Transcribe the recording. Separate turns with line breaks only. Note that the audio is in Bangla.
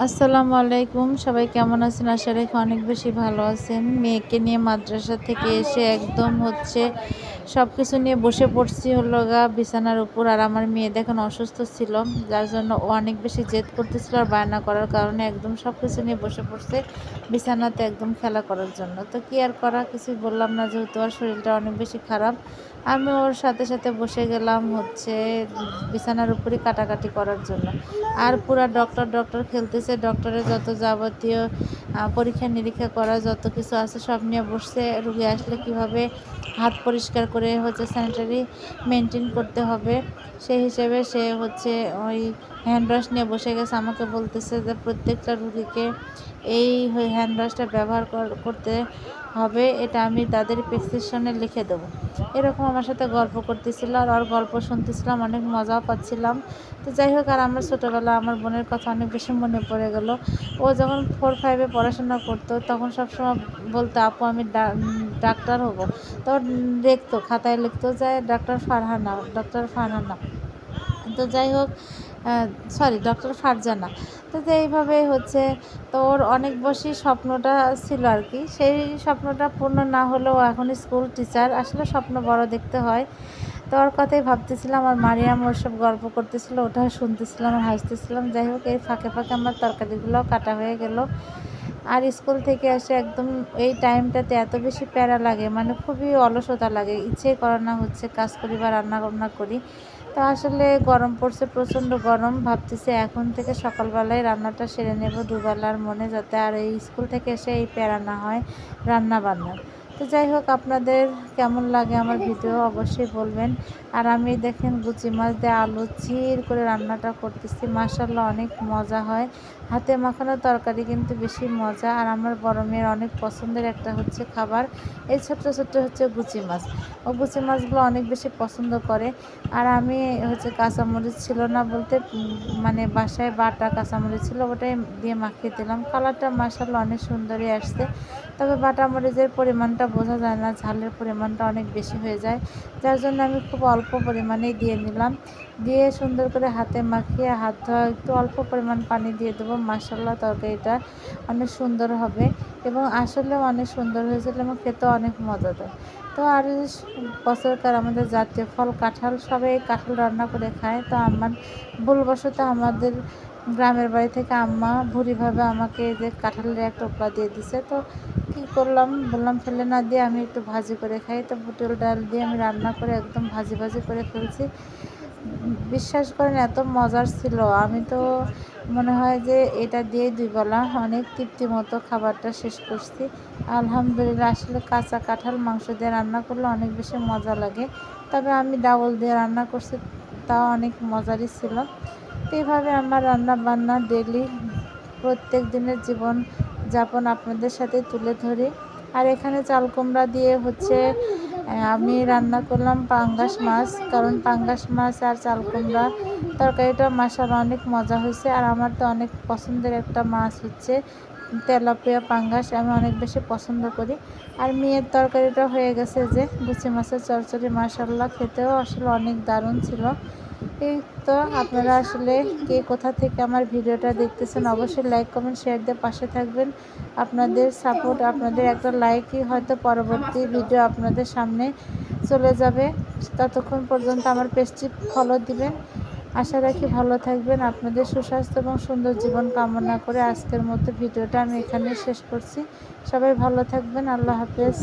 আসসালামু আলাইকুম। সবাই কেমন আছেন? আশা রাখি অনেক বেশি ভালো আছেন। মেয়েকে নিয়ে মাদ্রাসা থেকে এসে একদম সবকিছু নিয়ে বসে পড়ছি বিছানার উপর। আর আমার মেয়ে দেখেন অসুস্থ ছিল, যার জন্য ও অনেক বেশি জেদ করতেছিল আর বায়না করার কারণে একদম সবকিছু নিয়ে বসে পড়ছে বিছানাতে একদম খেলা করার জন্য। তো কি আর করা, কিছুই বললাম না, যেহেতু ওর শরীরটা অনেক বেশি খারাপ। আমি ওর সাথে সাথে বসে গেলাম বিছানার উপরই কাটাকাটি করার জন্য। আর পুরা ডক্টর খেলতেছে। ডক্টরের যত যাবতীয় পরীক্ষা নিরীক্ষা করা যত কিছু আছে সব নিয়ে বসছে। রুগী আসলে কিভাবে হাত পরিষ্কার করে স্যানিটারি মেনটেন করতে হবে, সেই হিসেবে সে ওই হ্যান্ড ওয়াশ নিয়ে বসে গেছে। আমাকে বলতেছে যে প্রত্যেকটা রুগীকে এই হ্যান্ড ওয়াশটা ব্যবহার করতে হবে, এটা আমি তাদের প্রেসক্রিপশনে লিখে দেবো। এরকম আমার সাথে গল্প করতেছিল আর ওর গল্প শুনতেছিলাম, অনেক মজাও পাচ্ছিলাম। তো যাই হোক, আর আমার ছোটোবেলা আমার বোনের কথা অনেক বেশি মনে পড়ে গেল। ও যখন 4-5-এ পড়াশোনা করতো তখন সবসময় বলতো, আপু আমি ডাক্তার হব। তো লিখতো, খাতায় লিখতো যে ডক্টর ফারহানা। তো যাই হোক, সরি, ডক্টর ফারজানা। তো এইভাবে তো ওর অনেক বেশি স্বপ্নটা ছিল আর কি। সেই স্বপ্নটা পূর্ণ না হলেও এখন স্কুল টিচার, আসলে স্বপ্ন বড় দেখতে হয়। তো ওর কথাই ভাবতেছিলাম, আর মারিয়াম ওর সব গল্প করতেছিল, ওটাও শুনতেছিলাম আর হাসতেছিলাম। যাই হোক, এই ফাঁকে ফাঁকে আমার তরকারিগুলোও কাটা হয়ে গেল। আর স্কুল থেকে এসে একদম এই টাইমটাতে এত বেশি প্যারা লাগে, মানে খুবই অলসতা লাগে, ইচ্ছেই করে না কাজ করি বা রান্না বান্না করি। তো আসলে গরম পড়ছে, প্রচণ্ড গরম। ভাবতেছি এখন থেকে সকালবেলায় রান্নাটা সেরে নেব দুবেলার মনে, যাতে আর এই স্কুল থেকে এসে এই প্যারা না হয় রান্না বান্নার। তো যাই হোক, আপনাদের কেমন লাগে আমার ভিডিও অবশ্যই বলবেন। আর আমি দেখেন গুচি মাছ দিয়ে আলু চির করে রান্নাটা করতেছি, মাশাআল্লাহ অনেক মজা হয়। হাতে মাখানো তরকারি কিন্তু বেশি মজা। আর আমার বড় মেয়ের অনেক পছন্দের একটা খাবার এই ছোট্ট ছোট্ট গুচি মাছ। ও গুচি মাছগুলো অনেক বেশি পছন্দ করে। আর আমি কাঁচামরিচ ছিল না বলতে, মানে বাসায় বাটা কাঁচামরিচ ছিল, ওটাই দিয়ে মাখিয়ে দিলাম। কালারটা মাশাআল্লাহ অনেক সুন্দরই আসছে। তবে বাটা মরিচের পরিমাণটা বোঝা যায় না, ঝালের পরিমাণটা অনেক বেশি হয়ে যায়, যার জন্য আমি খুব অল্প পরিমাণেই দিয়ে নিলাম। দিয়ে সুন্দর করে হাতে মাখিয়ে হাত ধোয়া একটু অল্প পরিমাণ পানি দিয়ে দেবো। মাশাআল্লাহ তরকারিটা অনেক সুন্দর হবে এবং আসলেও অনেক সুন্দর হয়েছিল এবং খেতেও অনেক মজাদার। তো আর বছরকার আমাদের জাতীয় ফল কাঁঠাল, সবাই কাঁঠাল রান্না করে খায়। তো আমার ভুলবশত আমাদের গ্রামের বাড়ি থেকে আম্মা ভুরিভাবে আমাকে যে কাঁঠালের এক টোকরা দিয়ে দিছে। তো কী করলাম, বললাম ফেলে না দিয়ে আমি একটু ভাজি করে খাই। তো বুটের ডাল দিয়ে আমি রান্না করে একদম ভাজি ভাজি করে ফেলছি। বিশ্বাস করেন এত মজার ছিল, আমি তো মনে হয় যে এটা দিয়ে দুই বেলা অনেক তৃপ্তি মতো খাবারটা শেষ করছি। আলহামদুলিল্লাহ। আসলে কাঁচা কাঁঠাল মাংস দিয়ে রান্না করলে অনেক বেশি মজা লাগে, তবে আমি ডাবল দিয়ে রান্না করছি, তাও অনেক মজারই ছিল। তো এইভাবে আমার রান্না বান্না ডেলি প্রত্যেক দিনের জীবন যাপন আপনাদের সাথে তুলে ধরি। আর এখানে চাল কুমড়া দিয়ে আমি রান্না করলাম পাঙ্গাস মাছ, কারণ পাঙ্গাস মাছ আর চাল কুমড়া তরকারিটা মাশাআল্লাহ অনেক মজা হয়েছে। আর আমার তো অনেক পছন্দের একটা মাছ তেলাপিয়া পাঙ্গাস, আমি অনেক বেশি পছন্দ করি। আর মেয়ের তরকারিটা হয়ে গেছে যে গুচি মাছের চচ্চড়ি, মাশাআল্লাহ খেতেও আসলে অনেক দারুণ ছিল। এই তো আপনারা আসলে কে কোথা থেকে আমার ভিডিওটা দেখতেছেন অবশ্যই লাইক কমেন্ট শেয়ার দিয়ে পাশে থাকবেন। আপনাদের সাপোর্ট, আপনাদের একটা লাইকই হয়তো পরবর্তী ভিডিও আপনাদের সামনে চলে যাবে। ততক্ষণ পর্যন্ত আমার পেজটি ফলো দিবেন। আশা রাখি ভালো থাকবেন। আপনাদের সুস্বাস্থ্য এবং সুন্দর জীবন কামনা করে আজকের মতো ভিডিওটা আমি এখানে শেষ করছি। সবাই ভালো থাকবেন। আল্লাহ হাফেজ।